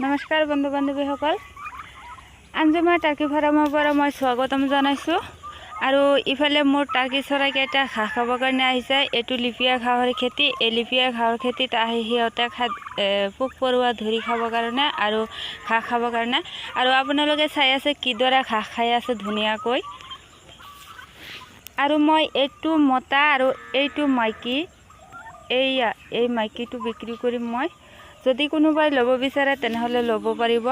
নমস্কাৰ বন্ধু বান্ধৱীসকল, আঞ্জুমা টাৰ্কি ফাৰ্মৰ পৰা মই স্বাগতম জনাইছোঁ। আৰু ইফালে মোৰ টাৰ্কি চৰাইকেইটা ঘাঁহ খাবৰ কাৰণে আহিছে। এইটো লিপিয়া ঘাঁহৰ খেতি। এই লিপিয়া ঘাঁহৰ খেতিত আহি সিহঁতে পোক পৰুৱা ধৰি খাবৰ কাৰণে আৰু ঘাঁহ খাবৰ কাৰণে। আৰু আপোনালোকে চাই আছে কিদৰে ঘাঁহ খাই আছে ধুনীয়াকৈ। আৰু মই এইটো মতা আৰু এইটো মাইকী, এই মাইকীটো বিক্ৰী কৰিম মই। যদি কোনোবাই ল'ব বিচাৰে তেনেহ'লে ল'ব পাৰিব,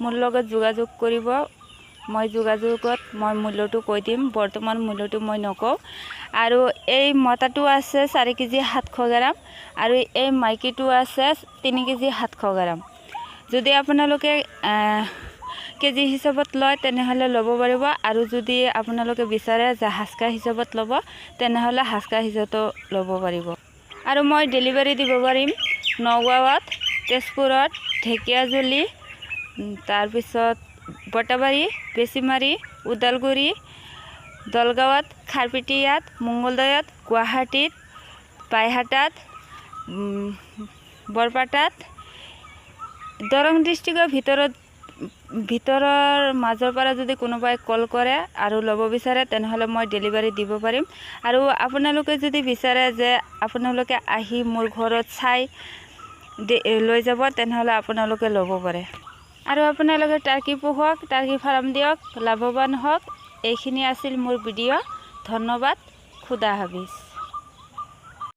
মোৰ লগত যোগাযোগ কৰিব। মই যোগাযোগত মই মূল্যটো কৈ দিম, বৰ্তমান মূল্যটো মই নকওঁ। আৰু এই মতাটো আছে 4 কেজি 700 গ্ৰাম আৰু এই মাইকীটো আছে 3 কেজি 700 গ্ৰাম। যদি আপোনালোকে কেজি হিচাপত লয় তেনেহ'লে ল'ব পাৰিব। আৰু যদি আপোনালোকে বিচাৰে যে হাজকা হিচাপত ল'ব তেনেহ'লে হাজকা হিচাপতো ল'ব পাৰিব। আৰু মই ডেলিভাৰী দিব পাৰিম নগাঁৱত, তেজপুৰত, ঢেকীয়াজুলি, তাৰপিছত বটাবাৰী, বেচিমাৰী, ওদালগুৰি, দলগাঁৱত, খাৰপিটিয়াত, মংগলদৈত, গুৱাহাটীত, বাইহাটাত, বৰপেটাত, দৰং ডিষ্ট্ৰিক্টৰ ভিতৰৰ মাজৰ পৰা যদি কোনোবাই কল কৰে আৰু ল'ব বিচাৰে তেনেহ'লে মই ডেলিভাৰী দিব পাৰিম। আৰু আপোনালোকে যদি বিচাৰে যে আপোনালোকে আহি মোৰ ঘৰত চাই লৈ যাব তেনেহ'লে আপোনালোকে ল'ব পাৰে। আৰু আপোনালোকে টাৰ্কি পোহক, টাৰ্কি ফাৰ্ম দিয়ক, লাভৱান হওক। এইখিনি আছিল মোৰ ভিডিঅ'। ধন্যবাদ। খুদা হাফিজ।